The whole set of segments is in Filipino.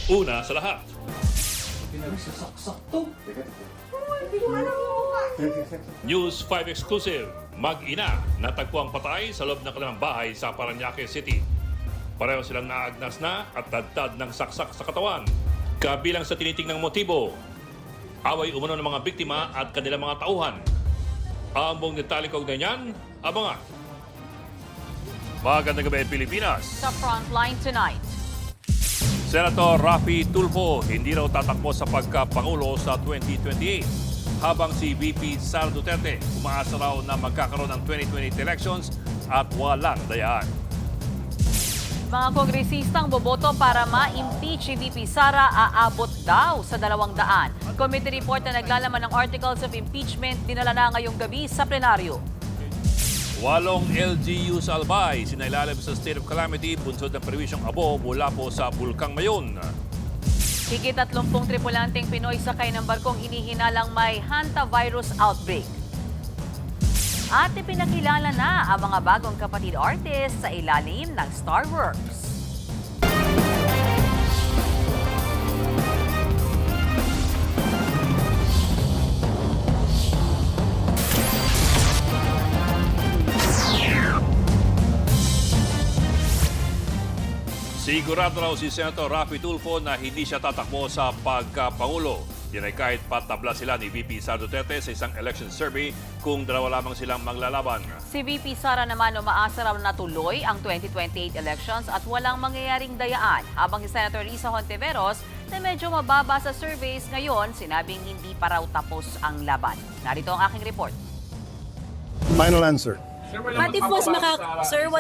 Una sa lahat, News 5 exclusive, mag-ina natagpuang patay sa loob ng kanilang bahay sa Parañaque City. Pareho silang naagnas na at tadtad ng saksak sa katawan. Kabilang sa tinitingnang motibo, away umano ng mga biktima at kanilang mga tauhan. Ang buong detalye kaugnay niyan, abangan. Magandang gabi Pilipinas. Sa Frontline tonight. Senator Raffy Tulfo hindi raw tatakbo sa pagkapangulo sa 2028 habang si VP Sara Duterte umaasa raw na magkakaroon ng 2028 elections at walang dayaan. Mga kongresistang boboto para ma-impeach si VP Sara aabot daw sa 200. Committee report na naglalaman ng articles of impeachment dinala na ngayong gabi sa plenaryo. 8 LGU sa Albay sinailalim sa state of calamity bunsod ng perwisyong abo mula po sa Bulkang Mayon. Higit 30 tripulanteng Pinoy sakay ng barkong inihinalang may hantavirus outbreak. At ipinakilala na ang mga bagong kapatid artist sa ilalim ng Starworks. Sigurado raw si Senator Raffy Tulfo na hindi siya tatakbo sa pagkapangulo. Yan ay kahit patabla sila ni VP Sara Duterte sa isang election survey kung dalawa lamang silang maglalaban. Si VP Sara naman umaasa raw na tuloy ang 2028 elections at walang mangyayaring dayaan. Habang si Senator Risa Hontiveros na medyo mababa sa surveys ngayon, sinabing hindi pa raw tapos ang laban. Narito ang aking report. Final answer. What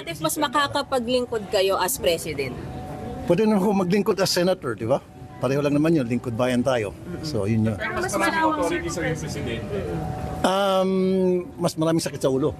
if mas makakapaglingkod kayo as president? Pwede na ako maglingkod as senator, di ba? Pareho lang naman yun, lingkod bayan tayo. So, yun yun. Mas maraming authority sa yung presidente. Mas maraming sakit sa ulo.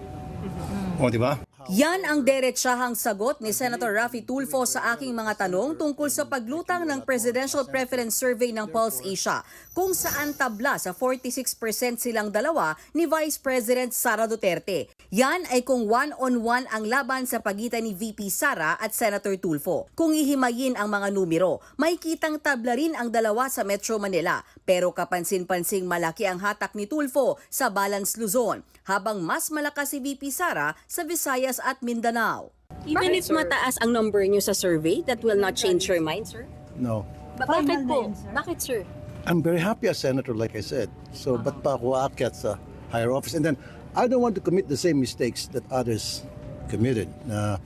O, di ba? Yan ang diretsahang sagot ni Senator Raffy Tulfo sa aking mga tanong tungkol sa paglutang ng Presidential Preference Survey ng Pulse Asia, kung saan tabla sa 46% silang dalawa ni Vice President Sara Duterte. Yan ay kung one-on-one ang laban sa pagitan ni VP Sara at Senator Tulfo. Kung ihimayin ang mga numero, may kitang tabla rin ang dalawa sa Metro Manila, pero kapansin-pansing malaki ang hatak ni Tulfo sa Balance Luzon, habang mas malakas si VP Sara sa Visayas at Mindanao. Even if mataas ang number nyo sa survey, that will not change your mind, sir? No. Bakit po? Bakit, sir? I'm very happy as senator, like I said. So, ba't pa ako aakyat sa higher office? And then, I don't want to commit the same mistakes that others committed. Na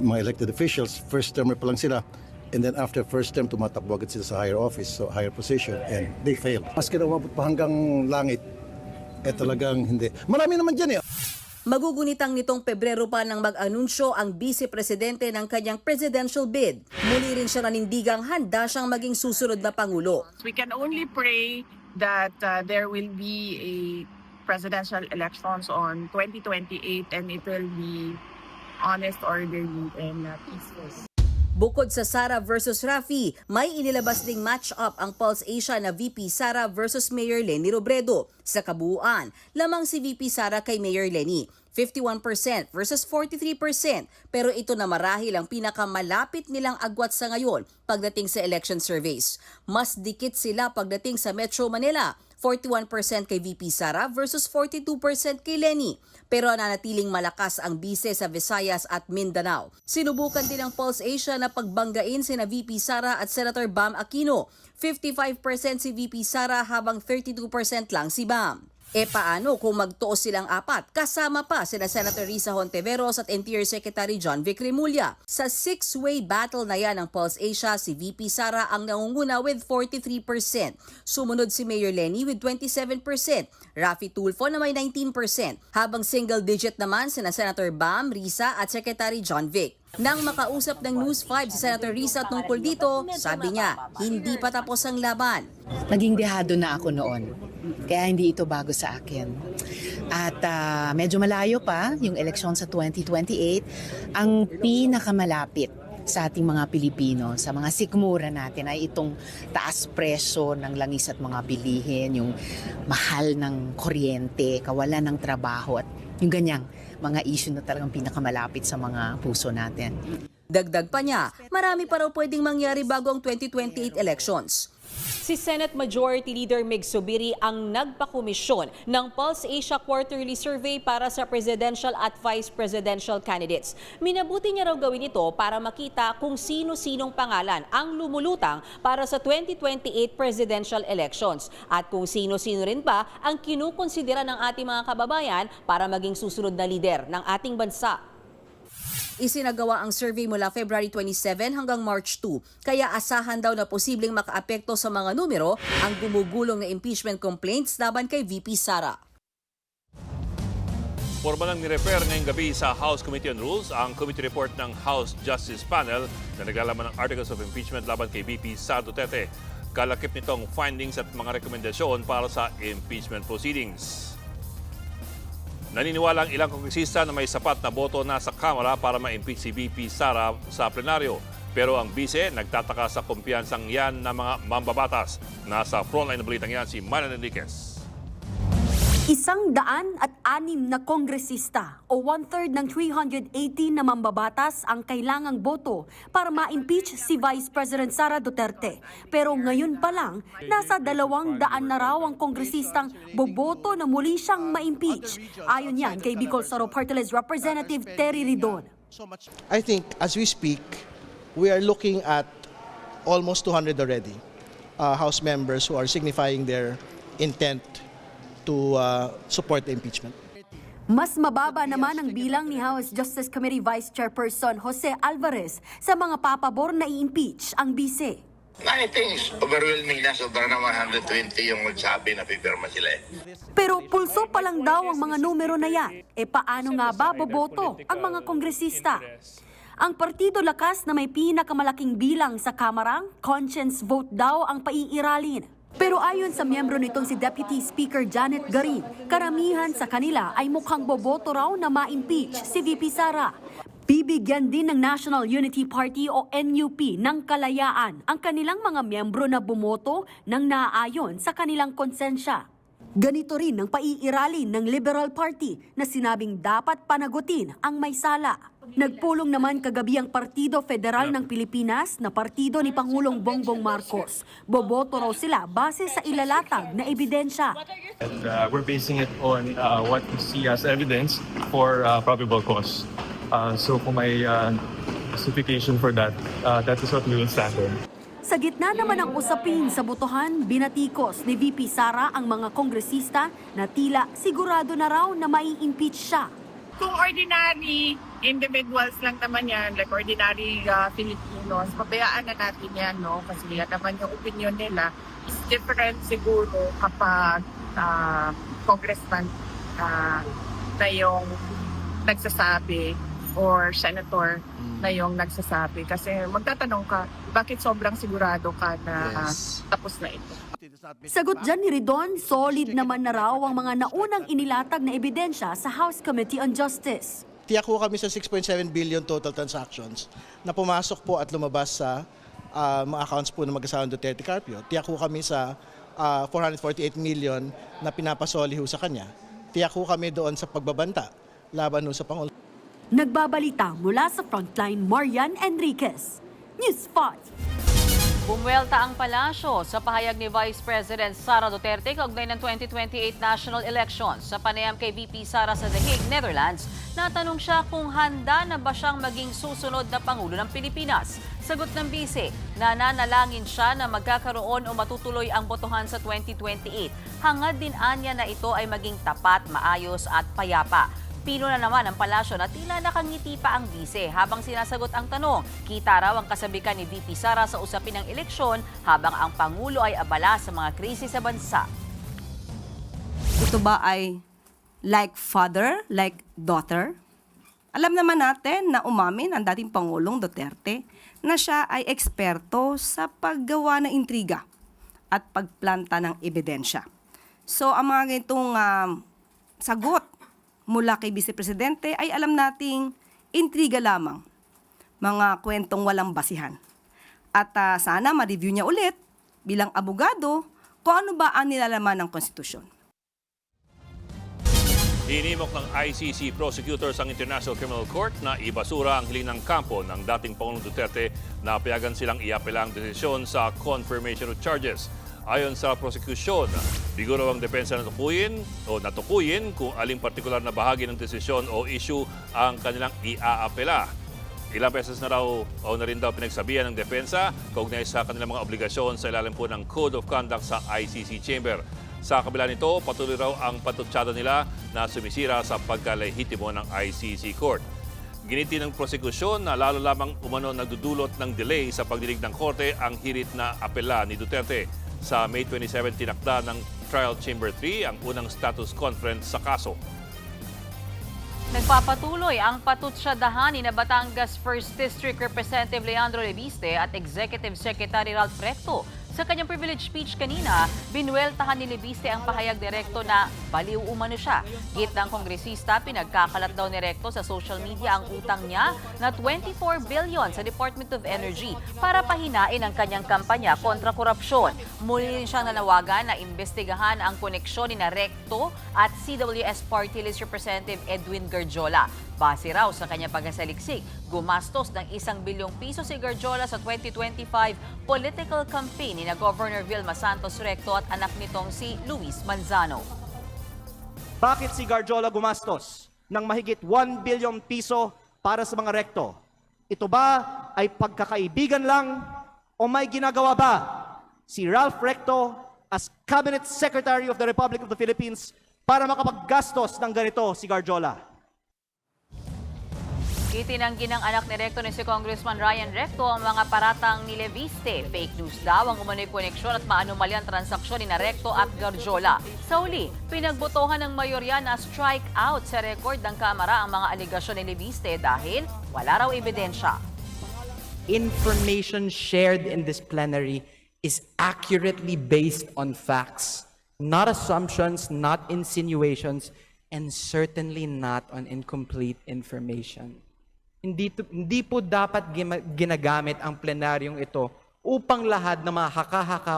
mga elected officials, first term pa lang sila, and then after first term, tumatakbo agad sila sa higher office, so higher position, and they failed. Mas kinawabot pa hanggang langit, talagang hindi. Marami naman dyan eh. Magugunitang nitong Pebrero pa nang mag-anunsyo ang Vice Presidente ng kanyang presidential bid. Muli rin siya nanindigang handa siyang maging susunod na Pangulo. We can only pray that there will be a presidential elections on 2028 and it will be honest, orderly, and peaceful. Bukod sa Sara versus Raffy, may inilabas ding match-up ang Pulse Asia na VP Sara versus Mayor Leni Robredo. Sa kabuuan, lamang si VP Sara kay Mayor Leni, 51% versus 43%. Pero ito na marahil ang pinakamalapit nilang agwat sa ngayon pagdating sa election surveys. Mas dikit sila pagdating sa Metro Manila, 41% kay VP Sara versus 42% kay Leni. Pero nanatiling malakas ang bise sa Visayas at Mindanao. Sinubukan din ng Pulse Asia na pagbanggain sina VP Sara at Senator Bam Aquino. 55% si VP Sara habang 32% lang si Bam. E paano kung magtuos silang apat? Kasama pa sina Senator Risa Hontiveros at Interior Secretary John Vic Remulla. Sa six-way battle na yan ng Pulse Asia, si VP Sara ang nangunguna with 43%. Sumunod si Mayor Leni with 27%. Raffy Tulfo na may 19%. Habang single-digit naman sina Senator Bam, Risa at Secretary John Vic. Nang makausap ng News 5 si Senator Risa tungkol dito, sabi niya, hindi pa tapos ang laban. Naging dehado na ako noon, kaya hindi ito bago sa akin. At medyo malayo pa yung eleksyon sa 2028. Ang pinakamalapit sa ating mga Pilipino, sa mga sikmura natin ay itong taas presyo ng langis at mga bilihin, yung mahal ng kuryente, kawalan ng trabaho at yung ganyang mga issue na talagang pinakamalapit sa mga puso natin. Dagdag pa niya, marami pa raw pwedeng mangyari bago ang 2028 elections. Si Senate Majority Leader Mig Zubiri ang nagpakomisyon ng Pulse Asia Quarterly Survey para sa presidential at vice presidential candidates. Minabuti niya raw gawin ito para makita kung sino-sinong pangalan ang lumulutang para sa 2028 presidential elections at kung sino-sino rin ba ang kinukonsidera ng ating mga kababayan para maging susunod na lider ng ating bansa. Isinagawa ang survey mula February 27 hanggang March 2, kaya asahan daw na posibleng makaapekto sa mga numero ang gumugulong na impeachment complaints laban kay VP Sara. Formal nang nirefer ngayong gabi sa House Committee on Rules ang committee report ng House Justice Panel na naglalaman ng articles of impeachment laban kay VP Sara Duterte. Kalakip nitong findings at mga rekomendasyon para sa impeachment proceedings. Naniniwala ang ilang kongresista na may sapat na boto na sa Kamara para ma-impeach si VP Sara sa plenaryo. Pero ang bise nagtataka sa kumpiyansang yan ng mga mambabatas. Nasa frontline na balitang yan si Manan Enriquez. 106 na kongresista o 1/3 ng 318 na mambabatas ang kailangang boto para ma-impeach si Vice President Sara Duterte. Pero ngayon pa lang, nasa 200 na raw ang kongresistang boboto na muli siyang ma-impeach. Ayon yan kay Bicol Saro Party List Representative Terry Ridon. I think as we speak, we are looking at almost 200 already. House members who are signifying their intent to support the impeachment. Mas mababa naman ang bilang ni House Justice Committee Vice Chairperson Jose Alvarez sa mga papabor na i-impeach ang bise. I think it's overwhelming na. Sobrang na 120 yung magsabi na pipirma sila eh. Pero pulso pa lang daw ang mga numero na yan. E paano nga ba boboto ang mga kongresista? Ang Partido Lakas na may pinakamalaking bilang sa Kamarang, conscience vote daw ang paiiralin. Pero ayon sa miyembro nitong si Deputy Speaker Janet Garin, karamihan sa kanila ay mukhang boboto raw na ma-impeach si VP Sara. Bibigyan din ng National Unity Party o NUP ng kalayaan ang kanilang mga miyembro na bumoto ng naaayon sa kanilang konsensya. Ganito rin ang paiiralin ng Liberal Party na sinabing dapat panagutin ang may sala. Nagpulong naman kagabi ang Partido Federal ng Pilipinas na partido ni Pangulong Bongbong Marcos. Boboto raw sila base sa ilalatag na ebidensya. And we're basing it on what we see as evidence for probable cause. So kung may justification for that, that is what we will stand on. Sa gitna naman ng usapin sa botohan, binatikos ni VP Sara ang mga kongresista na tila sigurado na raw na mai-impeach siya. Kung ordinary individuals lang naman yan, like ordinary Filipinos, pabayaan na natin yan, no? Kasi yan naman yung opinion nila. It's different siguro kapag congressman na yung nagsasabi or senator na yung nagsasabi. Kasi magtatanong ka, bakit sobrang sigurado ka na tapos na ito? Sagot dyan ni Ridon, solid naman na raw ang mga naunang inilatag na ebidensya sa House Committee on Justice. Tiyak po kami sa 6.7 billion total transactions na pumasok po at lumabas sa mga accounts po ng mag-asawang Duterte Carpio. Tiyak po kami sa 448 million na pinapasoli ho sa kanya. Tiyak po kami doon sa pagbabanta laban ho sa Pangulo. Nagbabalita mula sa Frontline, Marian Enriquez. News 5. Bumwelta ang palasyo sa pahayag ni Vice President Sara Duterte kaugnay ng 2028 national elections. Sa panayam kay VP Sara sa The Hague, Netherlands, natanong siya kung handa na ba siyang maging susunod na Pangulo ng Pilipinas. Sagot ng bise, nananalangin siya na magkakaroon o matutuloy ang botohan sa 2028. Hangad din anya na ito ay maging tapat, maayos at payapa. Pino na naman ang palasyo na tila nakangiti pa ang bise habang sinasagot ang tanong. Kita raw ang kasabikan ni VP Sara sa usapin ng eleksyon habang ang Pangulo ay abala sa mga krisis sa bansa. Ito ba ay like father, like daughter? Alam naman natin na umamin ang dating Pangulong Duterte na siya ay eksperto sa paggawa ng intriga at pagplanta ng ebidensya. So ang mga ganitong sagot mula kay Vice Presidente ay alam nating intriga lamang, mga kwentong walang basihan. At sana ma-review niya ulit bilang abogado kung ano ba ang nilalaman ng konstitusyon. Inimok ng ICC prosecutors ang International Criminal Court na ibasura ang hiling ng kampo ng dating Pangulong Duterte na payagan silang iapela ang desisyon sa confirmation of charges. Ayon sa prosecution, biguro ang depensa na natukuyin kung aling partikular na bahagi ng desisyon o issue ang kanilang iaapela. Ilang beses na rin daw pinagsabihan ng depensa kaugnay sa kanilang mga obligasyon sa ilalim po ng Code of Conduct sa ICC Chamber. Sa kabila nito, patuloy raw ang patutsada nila na sumisira sa pagkalehitimo ng ICC Court. Giniti ng prosekusyon na lalo lamang umano nagdudulot ng delay sa pagdinig ng korte ang hirit na apela ni Duterte. Sa May 27 tinakda ng Trial Chamber 3 ang unang status conference sa kaso. Nagpapatuloy ang patutsyadahan ni Batangas 1st District Representative Leandro Lebiste at Executive Secretary Ralph Recto. Sa kanyang privilege speech kanina, binuweltahan ni Lebiste ang pahayag ni Recto na baliw umano siya. Git ng kongresista, pinagkakalat daw ni Recto sa social media ang utang niya na 24 billion sa Department of Energy para pahinain ang kanyang kampanya kontra korupsyon. Muli rin siyang nanawagan na imbestigahan ang koneksyon ni Recto at CWS Party List Representative Edwin Garjola. Base raw sa kanyang pagkasaliksik, gumastos ng 1 bilyong piso si Garjola sa 2025 political campaign ni na Governor Vilma Santos Recto at anak nitong si Luis Manzano. Bakit si Garjola gumastos ng mahigit 1 bilyong piso para sa mga Recto? Ito ba ay pagkakaibigan lang o may ginagawa ba si Ralph Recto as Cabinet Secretary of the Republic of the Philippines para makapaggastos ng ganito si Garjola? Itinanggi ng anak ni Recto ni si Congressman Ryan Recto ang mga paratang ni Lebiste. Fake news daw ang umano'y koneksyon at maanumalyang transaksyon ni Recto at Garjola. Sa uli, pinagbotohan ng mayorya na strike out sa record ng Kamara ang mga aligasyon ni Lebiste dahil wala raw ebidensya. Information shared in this plenary is accurately based on facts, not assumptions, not insinuations, and certainly not on incomplete information. Hindi po dapat ginagamit ang plenaryong ito upang lahat ng mga haka-haka.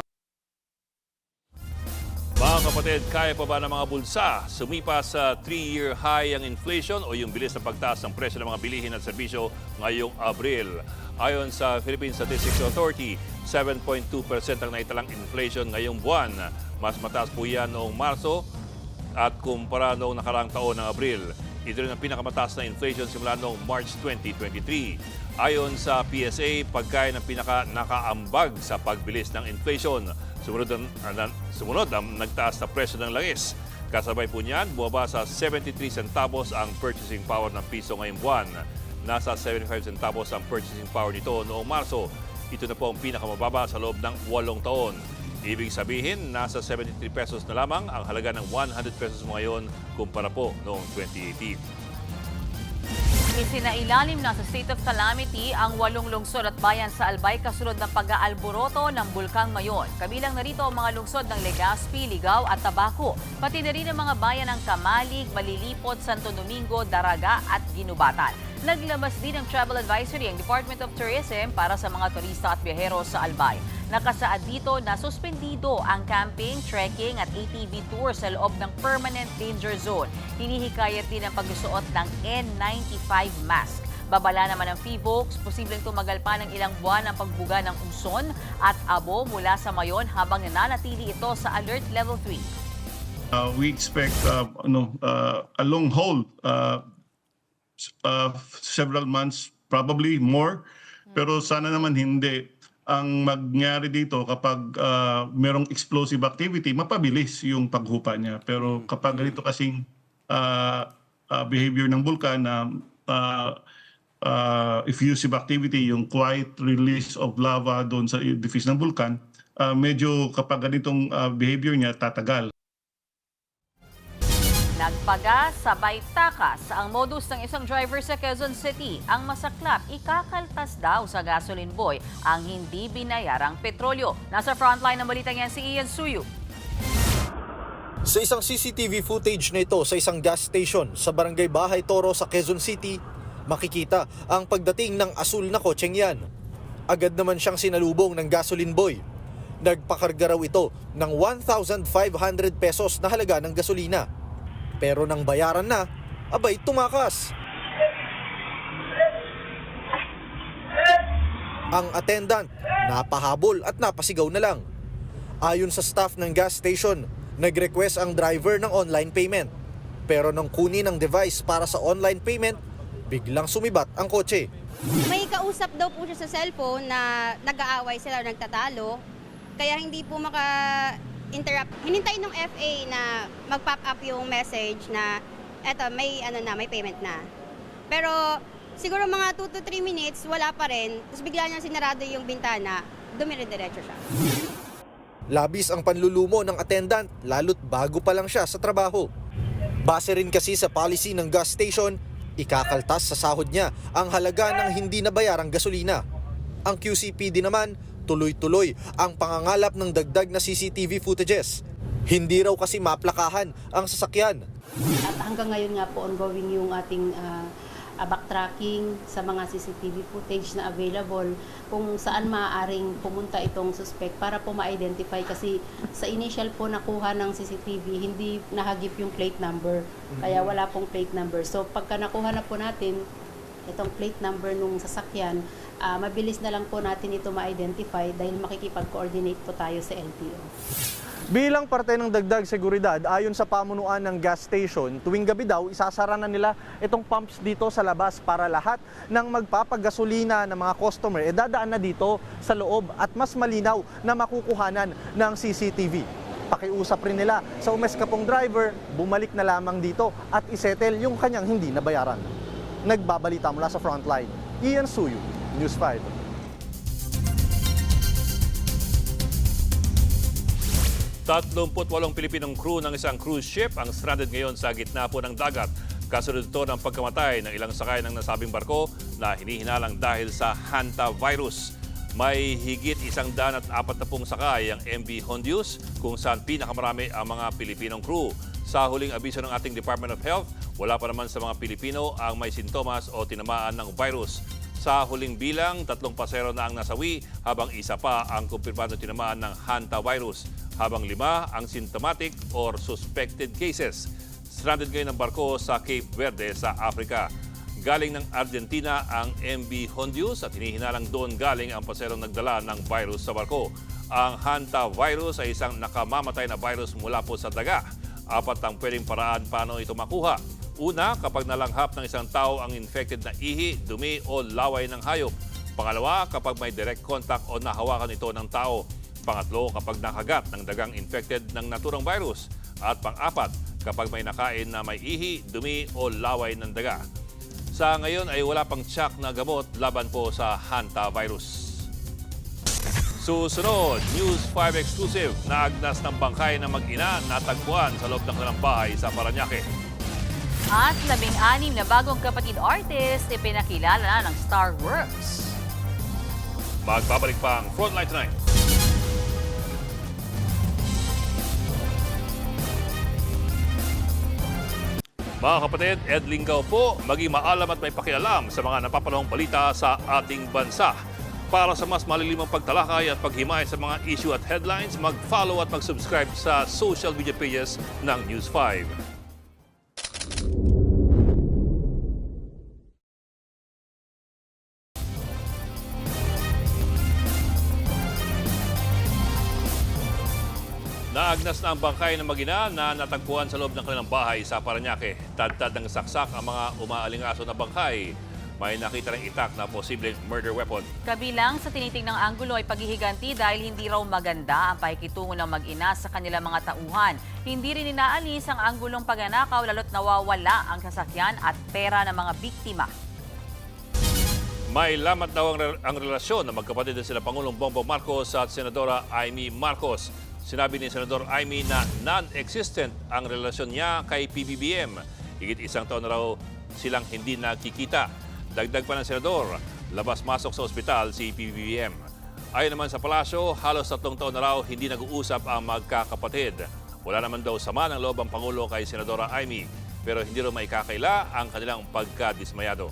Mga kapatid, kaya pa ba ng mga bulsa sumipa sa 3-year high ang inflation o yung bilis ng pagtaas ng presyo ng mga bilihin at serbisyo ngayong Abril? Ayon sa Philippine Statistics Authority, 7.2% ang naitalang inflation ngayong buwan. Mas mataas po yan noong Marso at kumpara noong nakaraang taon ng Abril. Ito rin ang pinakamataas na inflation simula noong March 2023. Ayon sa PSA, pagkain ang pinaka-nakaambag sa pagbilis ng inflation. Sumunod ang nagtaas na presyo ng langis. Kasabay po niyan, bumaba sa 73 centavos ang purchasing power ng piso ngayong buwan. Nasa 75 centavos ang purchasing power nito noong Marso. Ito na po ang pinakamababa sa loob ng 8 taon. Ibig sabihin, nasa 73 pesos na lamang ang halaga ng 100 pesos mo ngayon kumpara po noong 2018. Isinailalim na sa state of calamity ang 8 lungsod at bayan sa Albay kasunod ng pag-aalboroto ng Bulkang Mayon. Kabilang narito ang mga lungsod ng Legazpi, Ligao at Tabaco. Pati na rin ang mga bayan ng Kamalig, Malilipot, Santo Domingo, Daraga at Ginubatan. Naglabas din ng travel advisory ang Department of Tourism para sa mga turista at biyahero sa Albay. Nakasaad dito na suspendido ang camping, trekking at ATV tour sa loob ng permanent danger zone. Hinihikayat din ang pagsusuot ng N95 mask. Babala naman ng PHIVOLCS, posibleng tumagal pa ng ilang buwan ang pagbuga ng uson at abo mula sa Mayon habang nananatili ito sa Alert Level 3. We expect a long hold, several months, probably more. Pero sana naman hindi. Ang mangyari dito kapag merong explosive activity, mapabilis yung paghupa niya. Pero kapag ganito kasing behavior ng bulkan na effusive activity, yung quiet release of lava doon sa edifice ng bulkan, medyo kapag ganitong behavior niya, tatagal. Nagpaga, sabay takas ang modus ng isang driver sa Quezon City. Ang masaklap, ikakaltas daw sa gasoline boy ang hindi binayarang petrolyo. Nasa frontline ng balitang yan si Ian Suyu. Sa isang CCTV footage na ito sa isang gas station sa Barangay Bahay Toro sa Quezon City, makikita ang pagdating ng asul na kotseng yan. Agad naman siyang sinalubong ng gasoline boy. Nagpakarga raw ito ng 1,500 pesos na halaga ng gasolina. Pero nang bayaran na, abay tumakas. Ang attendant, napahabol at napasigaw na lang. Ayon sa staff ng gas station, nag-request ang driver ng online payment. Pero nang kunin ang device para sa online payment, biglang sumibat ang kotse. May kausap daw po siya sa cellphone na nag-aaway sila o nagtatalo, kaya hindi po maka-interrupt. Hinintay ng FA na mag-pop up yung message na eto, may payment na. Pero siguro mga 2 to 3 minutes, wala pa rin. Tapos bigla niya sinarado yung bintana, dumire-diretso siya. Labis ang panlulumo ng attendant, lalo't bago pa lang siya sa trabaho. Base rin kasi sa policy ng gas station, ikakaltas sa sahod niya ang halaga ng hindi nabayarang gasolina. Ang QCPD naman, tuloy-tuloy ang pangangalap ng dagdag na CCTV footages. Hindi raw kasi maplakahan ang sasakyan. At hanggang ngayon nga po ongoing yung ating backtracking sa mga CCTV footage na available kung saan maaaring pumunta itong suspect para po ma-identify kasi sa initial po nakuha ng CCTV hindi nahagip yung plate number kaya wala pong plate number. So pagka nakuha na po natin itong plate number nung sasakyan, mabilis na lang po natin ito ma-identify dahil makikipag-coordinate po tayo sa LTO. Bilang parte ng dagdag seguridad, ayon sa pamunuan ng gas station, tuwing gabi daw, isasara na nila itong pumps dito sa labas para lahat ng magpapagasolina ng mga customer dadaan na dito sa loob at mas malinaw na makukuhanan ng CCTV. Pakiusap rin nila sa umeskapong driver, bumalik na lamang dito at isettle yung kanyang hindi nabayaran. Nagbabalita mula sa frontline, Ian Suyu, News 5. 38 Pilipinong crew ng isang cruise ship ang stranded ngayon sa gitna po ng dagat. Kasunod ito ng pagkamatay ng ilang sakay ng nasabing barko na hinihinalang dahil sa hantavirus. May higit 140 sakay ang MV Hondius kung saan pinakamarami ang mga Pilipinong crew. Sa huling abiso ng ating Department of Health, wala pa naman sa mga Pilipino ang may sintomas o tinamaan ng virus. Sa huling bilang, 3 pasero na ang nasawi habang isa pa ang kumpirmado tinamaan ng hantavirus, habang 5 ang symptomatic or suspected cases. Stranded ngayon ang barko sa Cape Verde sa Africa. Galing ng Argentina ang MV Hondius at hinihinalang doon galing ang paserong nagdala ng virus sa barko. Ang hantavirus ay isang nakamamatay na virus mula po sa daga. 4 ang pwedeng paraan paano ito makuha. Una, kapag nalanghap ng isang tao ang infected na ihi, dumi o laway ng hayop. Pangalawa, kapag may direct contact o nahawakan ito ng tao. Pangatlo, kapag nakagat ng dagang infected ng naturang virus. At pang-apat, kapag may nakain na may ihi, dumi o laway ng daga. Sa ngayon ay wala pang tsak na gamot laban po sa hantavirus. Susunod, News 5 exclusive, naagnas ng bangkay ng mag-ina natagpuan sa loob ng kanilang bahay sa Parañaque. At 16 na bagong kapatid artist ipinakilala na ng Starworks. Magbabalik pa ang Frontline Tonight. Mga kapatid, Ed Lingaw po, maging maalam at may pakialam sa mga napapanahong balita sa ating bansa. Para sa mas malilimang pagtalakay at paghimay sa mga issue at headlines, mag-follow at mag-subscribe sa social media pages ng News 5. Naagnas na ang bangkay ng mag-ina na natagpuan sa loob ng kanilang bahay sa Parañaque. Tad-tad ng saksak ang mga umaalingaso na bangkay. May nakita ng itak na posibleng murder weapon. Kabilang sa tinitingnang anggulo ay paghihiganti dahil hindi raw maganda ang pakikitungo ng mag-ina sa kanilang mga tauhan. Hindi rin inaalis ang anggulong pagnanakaw lalo't nawawala ang sasakyan at pera ng mga biktima. May lamat daw ang relasyon ng magkapatid na sina Pangulong Bongbong Marcos at Senadora Amy Marcos. Sinabi ni Senador Amy na non-existent ang relasyon niya kay PBBM. Higit 1 taon na raw silang hindi nakikita. Dagdag pa ng Senador, labas-masok sa ospital si PBBM. Ayon naman sa palasyo, halos 3 taon na raw hindi nag-uusap ang magkakapatid. Wala naman daw sama ng loob ang Pangulo kay Senadora Amy, pero hindi raw maikakaila ang kanilang pagkadismayado.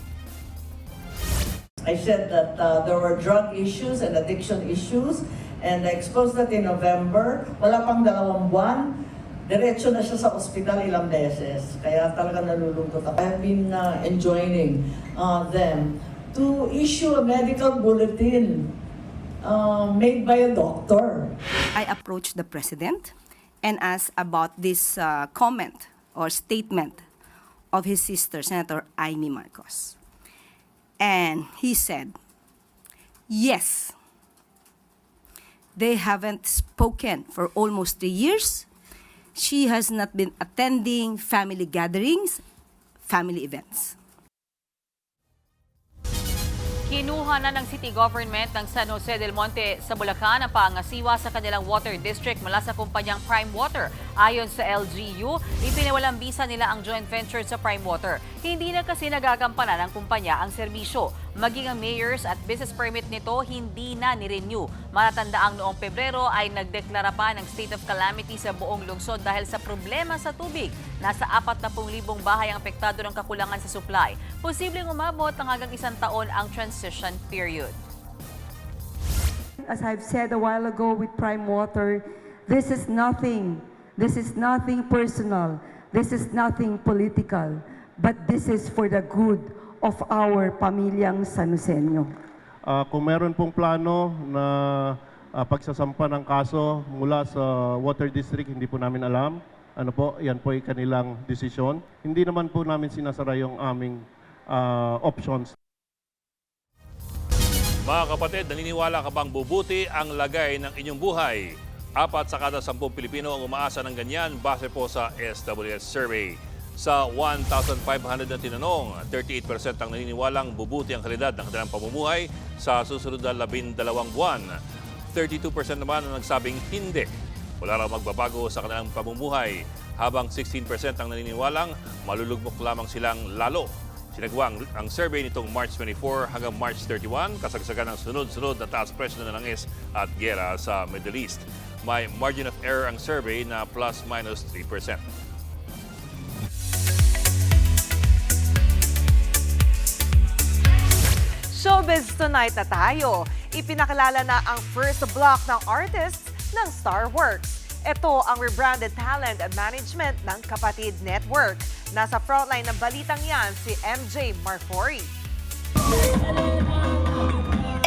I said that there were drug issues and addiction issues, and I exposed that in November. Wala pang 2 buwan, Diretso na siya sa ospital ilang beses. Kaya talaga nalulungkot ako. I've been enjoining them to issue a medical bulletin made by a doctor. I approached the president and asked about this comment or statement of his sister, Senator Amy Marcos. And he said, yes, they haven't spoken for almost 3 years. She has not been attending family gatherings, family events. Kinuha na ng city government ng San Jose del Monte sa Bulacan ang pangasiwa sa kanilang water district mula sa kumpanyang Prime Water. Ayon sa LGU, ipinawalang bisa nila ang joint venture sa Prime Water. Hindi na kasi nagagampanan ng kumpanya ang serbisyo. Maging ang mayors at business permit nito hindi na ni-renew. Matatandaang noong Pebrero ay nagdeklara pa ng state of calamity sa buong lungsod dahil sa problema sa tubig. Nasa 40,000 bahay ang apektado ng kakulangan sa supply. Posibleng umabot ng hanggang 1 taon ang transition period. As I've said a while ago with Prime Water, this is nothing personal. This is nothing political. But this is for the good of our pamilyang Sanusenyo. Kung meron pong plano na pagsasampa ng kaso mula sa Water District, hindi po namin alam. Ano po, yan po ay kanilang desisyon. Hindi naman po namin sinasara yung aming options. Mga kapatid, naniniwala ka bang bubuti ang lagay ng inyong buhay? 4 sa kada 10 Pilipino ang umaasa ng ganyan base po sa SWS survey. Sa 1,500 na tinanong, 38% ang naniniwalang bubuti ang kalidad ng kanilang pamumuhay sa susunod na 12 buwan. 32% naman ang nagsabing hindi. Wala raw magbabago sa kanilang pamumuhay, habang 16% ang naniniwalang malulugmok lamang silang lalo. Sinagawa ang survey nitong March 24 hanggang March 31, kasagsagan ng sunod-sunod na taas presyo ng langis at gera sa Middle East. May margin of error ang survey na plus-minus 3%. Showbiz Tonight na tayo. Ipinakilala na ang first block ng artists ng Starworks. Ito ang rebranded talent and management ng Kapatid Network. Nasa frontline ng balitang yan si MJ Marfori.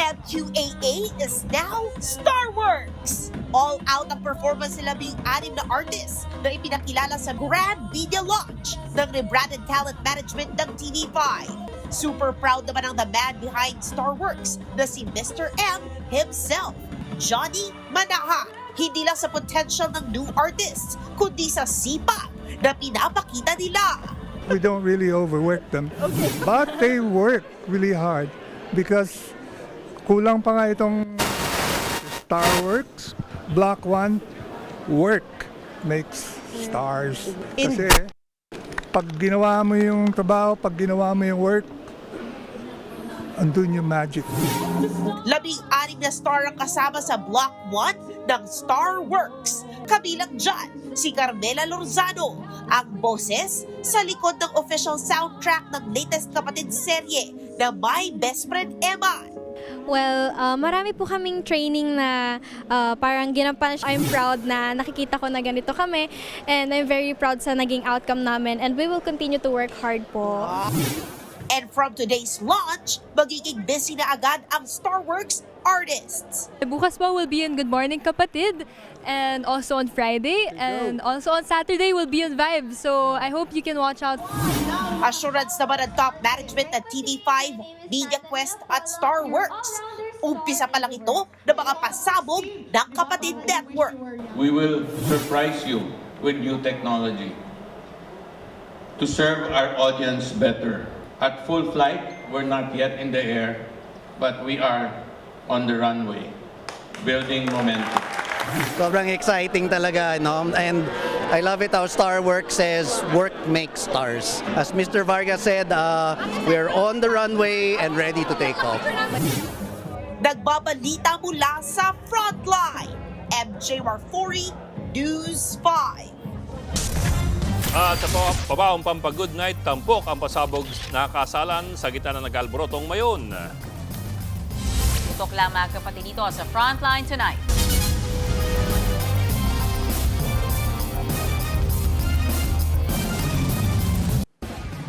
MQAA is now Starworks! All-out ang performance nila ing-6 na artists na ipinakilala sa grand media launch ng rebranded talent management ng TV5. Super proud naman ang the man behind Starworks na si Mr. M himself, Johnny Manaha. Hindi lang sa potential ng new artists, kundi sa sipag na pinapakita nila. We don't really overwork them, but they work really hard because kulang pa nga itong Starworks, Block 1, work makes stars. Kasi pag ginawa mo yung trabaho, pag ginawa mo yung work, andun yung magic. 16 na star ang kasama sa Block 1 ng Starworks. Kabilang dyan, si Carmela Lorzano, ang boses sa likod ng official soundtrack ng latest Kapatid serye na My Best Friend Emma. Well, marami po kaming training na parang ginampanan. I'm proud na nakikita ko na ganito kami and I'm very proud sa naging outcome namin and we will continue to work hard po. And from today's launch, magiging busy na agad ang Starworks artists. Bukas po will be in Good Morning Kapatid and also on Friday and also on Saturday will be on Vibe. So I hope you can watch out. Assurance naman ng top management ng TV5, Media Quest at Starworks. Umpisa pa lang ito ng mga pasabog ng Kapatid Network. We will surprise you with new technology to serve our audience better. At full flight, we're not yet in the air, but we are on the runway, building momentum. Sobrang exciting talaga, no? And I love it how Starworks says, work makes stars. As Mr. Vargas said, we're on the runway and ready to take off. Nagbabalita mula sa Frontline, MJ Marfori, News 5. At sa pabaong pampag-good night, tampok ang pasabog na kasalan sa gitna ng nag-alborotong mayon. Tutok lang mga kapatid dito sa Frontline Tonight.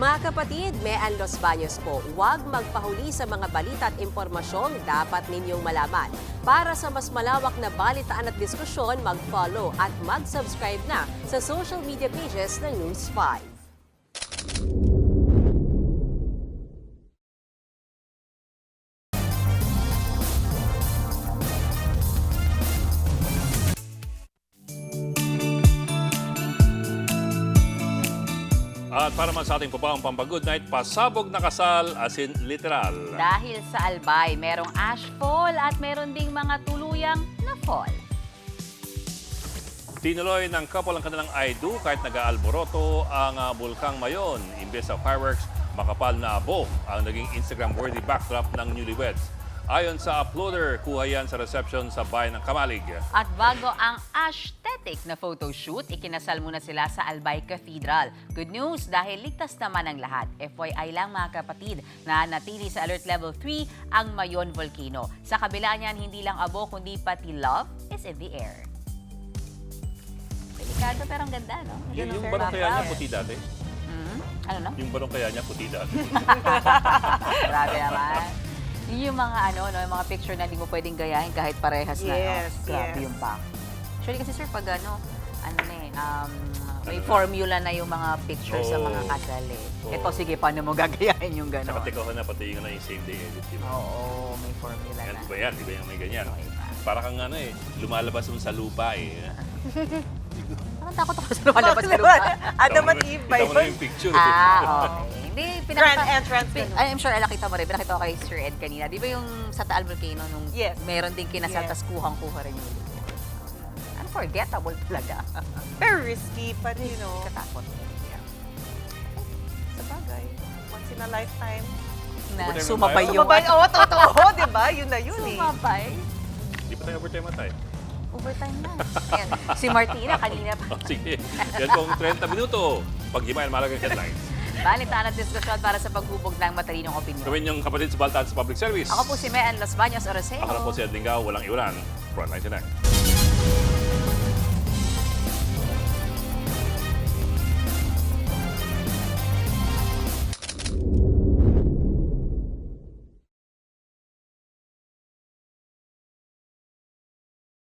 Mga kapatid, Mean Los Baños po, huwag magpahuli sa mga balita at impormasyong dapat ninyong malaman. Para sa mas malawak na balitaan at diskusyon, mag-follow at mag-subscribe na sa social media pages ng News 5. At para man sa ating pabaong pampagood night, pasabog na kasal as in literal. Dahil sa Albay, merong ash fall at meron ding mga tuluyang na fall. Tinuloy ng couple ang kanilang I-do kahit nag-aalboroto ang Bulkang Mayon. Imbes sa fireworks, makapal na abo ang naging Instagram-worthy backdrop ng newlyweds. Ayon sa uploader, kuha yan sa reception sa bayan ng Kamalig. At bago ang aesthetic na photoshoot, ikinasal muna sila sa Albay Cathedral. Good news dahil ligtas naman ang lahat. FYI lang mga kapatid na natili sa Alert Level 3 ang Mayon Volcano. Sa kabila niyan, hindi lang abo kundi pati love is in the air. Delikado pero ang ganda, no? Yung barong kaya niya puti dati? Ano no? Yung barong kaya niya puti dati. Grabe naman. Yung mga no, yung mga picture na hindi mo pwedeng gayahin kahit parehas na. Yes, No? Grabe yes. yung back. Actually kasi sir, pag may formula na yung mga picture sa mga kasal eh. Ito, sige, paano mo gagayahin yung gano'n? Saka tikaw na pati yung same day edit. Diba? Oo, may formula Yan, na. diba yan? Diba yung may ganyan? Para kang lumalabas mo sa lupa eh. Parang takot ako sa lumalabas sa lupa. Adam at Eve ba Kita mo na yun? yung picture. Okay. Hindi, Grand entrance. I'm sure nakita mo rin. Pinakita ko kay Sir Ed kanina. Di ba yung sa Taal Volcano nung Yes. meron din kinasal, Yes. tas kuhang-kuha rin yung unforgettable talaga. Very risky, but you know. Katakot. Sa bagay. Once in a lifetime. Na Overtime sumabay tayo? yung... Sumabay, oo, totoo, di ba? Yun na yun eh. Sumabay. Di pa tayo overtime matay? Overtime na. Ayan. Si Martina kanina pa. Sige. Yan pong 30 minuto. Paghimayan malagang headlines. Balitaan at diskusyon para sa paghubog ng matalinong opinion. Gawin yung kapatid sa Baltaan sa Public Service. Ako po si Mean Los Baños Oroseo. Ako na po si Ed Lingao, walang iwanan. Frontline Connect.